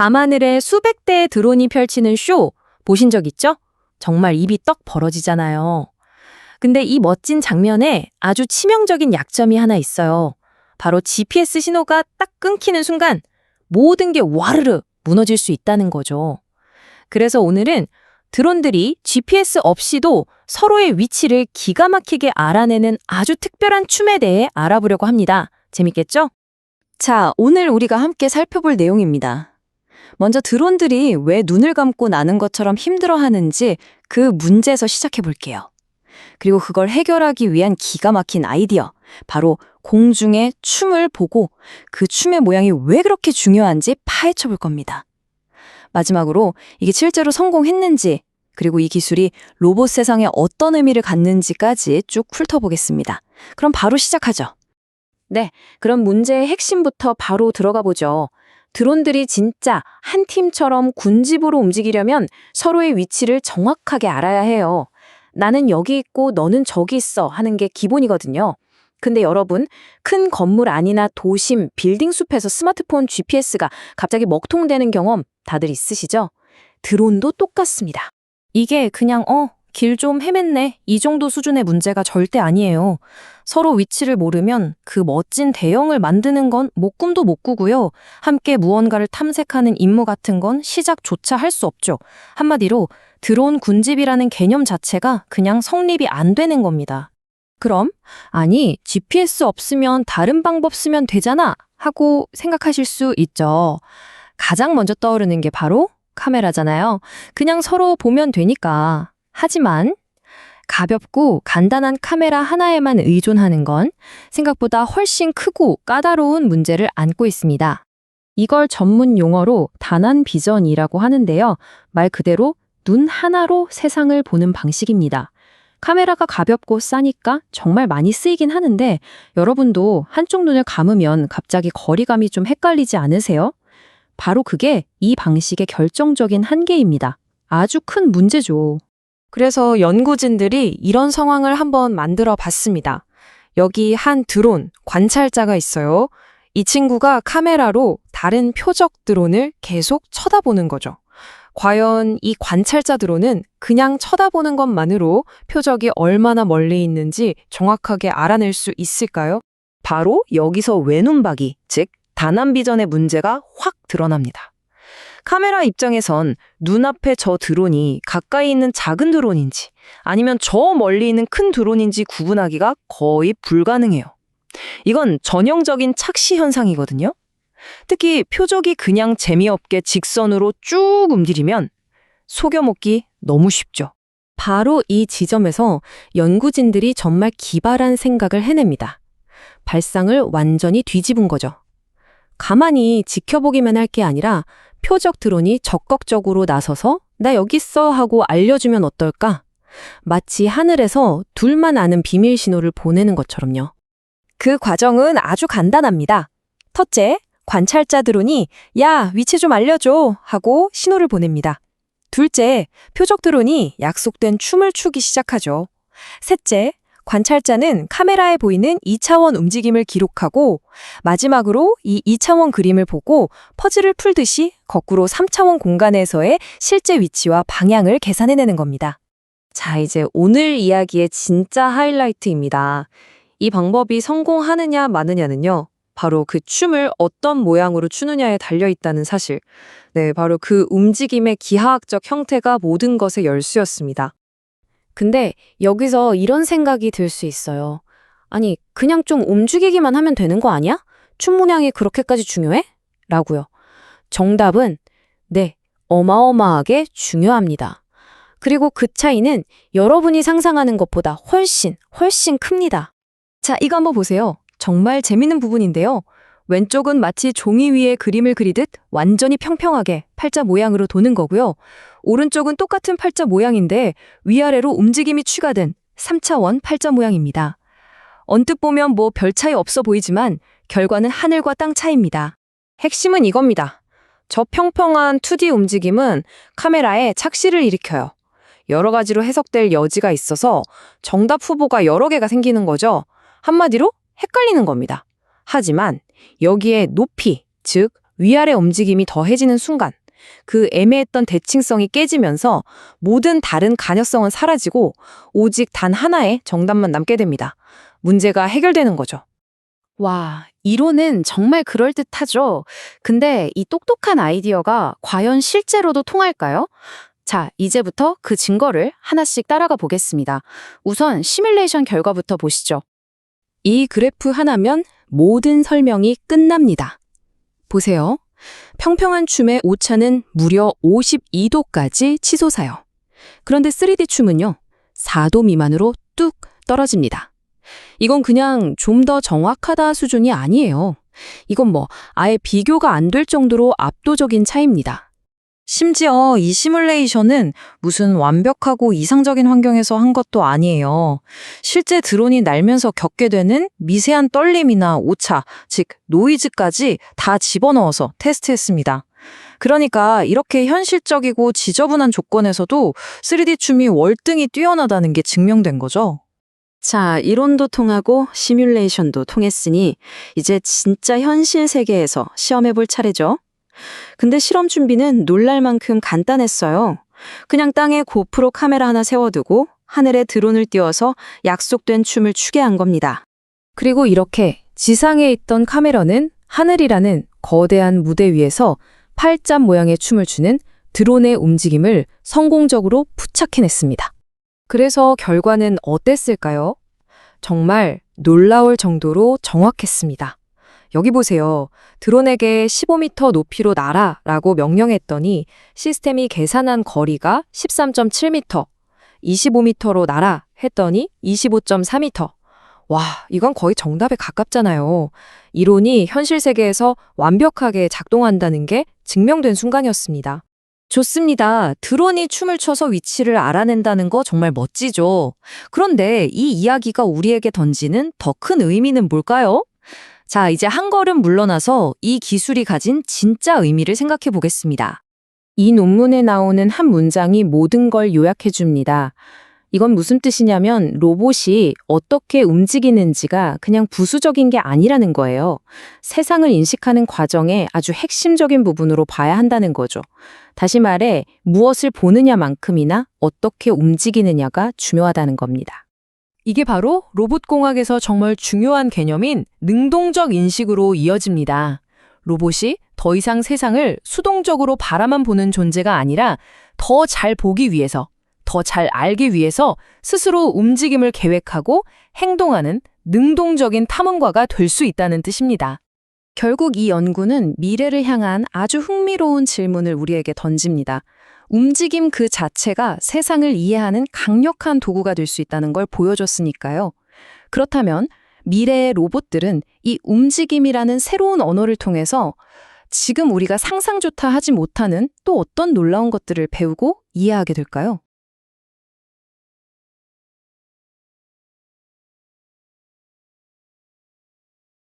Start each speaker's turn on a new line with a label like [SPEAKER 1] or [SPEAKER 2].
[SPEAKER 1] 밤하늘에 수백 대의 드론이 펼치는 쇼 보신 적 있죠? 정말 입이 떡 벌어지잖아요. 근데 이 멋진 장면에 아주 치명적인 약점이 하나 있어요. 바로 GPS 신호가 딱 끊기는 순간 모든 게 와르르 무너질 수 있다는 거죠. 그래서 오늘은 드론들이 GPS 없이도 서로의 위치를 기가 막히게 알아내는 아주 특별한 춤에 대해 알아보려고 합니다. 재밌겠죠?
[SPEAKER 2] 자, 오늘 우리가 함께 살펴볼 내용입니다. 먼저 드론들이 왜 눈을 감고 나는 것처럼 힘들어하는지 그 문제에서 시작해 볼게요. 그리고 그걸 해결하기 위한 기가 막힌 아이디어, 바로 공중의 춤을 보고 그 춤의 모양이 왜 그렇게 중요한지 파헤쳐 볼 겁니다. 마지막으로 이게 실제로 성공했는지, 그리고 이 기술이 로봇 세상에 어떤 의미를 갖는지까지 쭉 훑어보겠습니다. 그럼 바로 시작하죠.
[SPEAKER 1] 네, 그럼 문제의 핵심부터 바로 들어가 보죠. 드론들이 진짜 한 팀처럼 군집으로 움직이려면 서로의 위치를 정확하게 알아야 해요. 나는 여기 있고 너는 저기 있어 하는 게 기본이거든요. 근데 여러분, 큰 건물 안이나 도심, 빌딩 숲에서 스마트폰 GPS가 갑자기 먹통되는 경험 다들 있으시죠? 드론도 똑같습니다. 이게 그냥 길 좀 헤맸네 이 정도 수준의 문제가 절대 아니에요. 서로 위치를 모르면 그 멋진 대형을 만드는 건 못 꿈도 못 꾸고요. 함께 무언가를 탐색하는 임무 같은 건 시작조차 할 수 없죠. 한마디로 드론 군집이라는 개념 자체가 그냥 성립이 안 되는 겁니다. 그럼 아니 GPS 없으면 다른 방법 쓰면 되잖아 하고 생각하실 수 있죠. 가장 먼저 떠오르는 게 바로 카메라잖아요. 그냥 서로 보면 되니까. 하지만 가볍고 간단한 카메라 하나에만 의존하는 건 생각보다 훨씬 크고 까다로운 문제를 안고 있습니다. 이걸 전문 용어로 단안 비전이라고 하는데요. 말 그대로 눈 하나로 세상을 보는 방식입니다. 카메라가 가볍고 싸니까 정말 많이 쓰이긴 하는데 여러분도 한쪽 눈을 감으면 갑자기 거리감이 좀 헷갈리지 않으세요? 바로 그게 이 방식의 결정적인 한계입니다. 아주 큰 문제죠. 그래서 연구진들이 이런 상황을 한번 만들어 봤습니다. 여기 한 드론, 관찰자가 있어요. 이 친구가 카메라로 다른 표적 드론을 계속 쳐다보는 거죠. 과연 이 관찰자 드론은 그냥 쳐다보는 것만으로 표적이 얼마나 멀리 있는지 정확하게 알아낼 수 있을까요? 바로 여기서 외눈박이, 즉 단안 비전의 문제가 확 드러납니다. 카메라 입장에선 눈앞에 저 드론이 가까이 있는 작은 드론인지 아니면 저 멀리 있는 큰 드론인지 구분하기가 거의 불가능해요. 이건 전형적인 착시 현상이거든요. 특히 표적이 그냥 재미없게 직선으로 쭉 움직이면 속여먹기 너무 쉽죠. 바로 이 지점에서 연구진들이 정말 기발한 생각을 해냅니다. 발상을 완전히 뒤집은 거죠. 가만히 지켜보기만 할 게 아니라 표적 드론이 적극적으로 나서서 나 여기 있어 하고 알려주면 어떨까? 마치 하늘에서 둘만 아는 비밀 신호를 보내는 것처럼요. 그 과정은 아주 간단합니다. 첫째, 관찰자 드론이 야, 위치 좀 알려줘 하고 신호를 보냅니다. 둘째, 표적 드론이 약속된 춤을 추기 시작하죠. 셋째, 관찰자는 카메라에 보이는 2차원 움직임을 기록하고 마지막으로 이 2차원 그림을 보고 퍼즐을 풀듯이 거꾸로 3차원 공간에서의 실제 위치와 방향을 계산해내는 겁니다. 자, 이제 오늘 이야기의 진짜 하이라이트입니다. 이 방법이 성공하느냐 마느냐는요. 바로 그 춤을 어떤 모양으로 추느냐에 달려있다는 사실. 네, 바로 그 움직임의 기하학적 형태가 모든 것의 열쇠였습니다. 근데 여기서 이런 생각이 들 수 있어요. 아니, 그냥 좀 움직이기만 하면 되는 거 아니야? 춤 모양이 그렇게까지 중요해? 라고요. 정답은 네, 어마어마하게 중요합니다. 그리고 그 차이는 여러분이 상상하는 것보다 훨씬 큽니다. 자, 이거 한번 보세요. 정말 재밌는 부분인데요. 왼쪽은 마치 종이 위에 그림을 그리듯 완전히 평평하게 팔자 모양으로 도는 거고요. 오른쪽은 똑같은 팔자 모양인데 위아래로 움직임이 추가된 3차원 팔자 모양입니다. 언뜻 보면 뭐 별 차이 없어 보이지만 결과는 하늘과 땅 차이입니다. 핵심은 이겁니다. 저 평평한 2D 움직임은 카메라에 착시를 일으켜요. 여러 가지로 해석될 여지가 있어서 정답 후보가 여러 개가 생기는 거죠. 한마디로 헷갈리는 겁니다. 하지만 여기에 높이, 즉 위아래 움직임이 더해지는 순간 그 애매했던 대칭성이 깨지면서 모든 다른 가능성은 사라지고 오직 단 하나의 정답만 남게 됩니다. 문제가 해결되는 거죠. 와, 이론은 정말 그럴듯하죠. 근데 이 똑똑한 아이디어가 과연 실제로도 통할까요? 자, 이제부터 그 증거를 하나씩 따라가 보겠습니다. 우선 시뮬레이션 결과부터 보시죠. 이 그래프 하나면 모든 설명이 끝납니다. 보세요. 평평한 춤의 오차는 무려 52도까지 치솟아요. 그런데 3D 춤은요, 4도 미만으로 뚝 떨어집니다. 이건 그냥 좀 더 정확하다 수준이 아니에요. 이건 아예 비교가 안 될 정도로 압도적인 차이입니다.
[SPEAKER 2] 심지어 이 시뮬레이션은 무슨 완벽하고 이상적인 환경에서 한 것도 아니에요. 실제 드론이 날면서 겪게 되는 미세한 떨림이나 오차, 즉 노이즈까지 다 집어넣어서 테스트했습니다. 그러니까 이렇게 현실적이고 지저분한 조건에서도 3D 춤이 월등히 뛰어나다는 게 증명된 거죠.
[SPEAKER 1] 자, 이론도 통하고 시뮬레이션도 통했으니 이제 진짜 현실 세계에서 시험해 볼 차례죠. 근데 실험 준비는 놀랄 만큼 간단했어요. 그냥 땅에 고프로 카메라 하나 세워두고 하늘에 드론을 띄워서 약속된 춤을 추게 한 겁니다. 그리고 이렇게 지상에 있던 카메라는 하늘이라는 거대한 무대 위에서 팔자 모양의 춤을 추는 드론의 움직임을 성공적으로 포착해냈습니다. 그래서 결과는 어땠을까요? 정말 놀라울 정도로 정확했습니다. 여기 보세요. 드론에게 15m 높이로 날아라고 명령했더니 시스템이 계산한 거리가 13.7m, 25m로 날아 했더니 25.4m. 와, 이건 거의 정답에 가깝잖아요. 이론이 현실 세계에서 완벽하게 작동한다는 게 증명된 순간이었습니다. 좋습니다. 드론이 춤을 춰서 위치를 알아낸다는 거 정말 멋지죠. 그런데 이 이야기가 우리에게 던지는 더 큰 의미는 뭘까요? 자, 이제 한 걸음 물러나서 이 기술이 가진 진짜 의미를 생각해 보겠습니다. 이 논문에 나오는 한 문장이 모든 걸 요약해 줍니다. 이건 무슨 뜻이냐면 로봇이 어떻게 움직이는지가 그냥 부수적인 게 아니라는 거예요. 세상을 인식하는 과정의 아주 핵심적인 부분으로 봐야 한다는 거죠. 다시 말해 무엇을 보느냐만큼이나 어떻게 움직이느냐가 중요하다는 겁니다. 이게 바로 로봇공학에서 정말 중요한 개념인 능동적 인식으로 이어집니다. 로봇이 더 이상 세상을 수동적으로 바라만 보는 존재가 아니라 더 잘 보기 위해서, 더 잘 알기 위해서 스스로 움직임을 계획하고 행동하는 능동적인 탐험가가 될 수 있다는 뜻입니다. 결국 이 연구는 미래를 향한 아주 흥미로운 질문을 우리에게 던집니다. 움직임 그 자체가 세상을 이해하는 강력한 도구가 될 수 있다는 걸 보여줬으니까요. 그렇다면 미래의 로봇들은 이 움직임이라는 새로운 언어를 통해서 지금 우리가 상상조차 하지 못하는 또 어떤 놀라운 것들을 배우고 이해하게 될까요?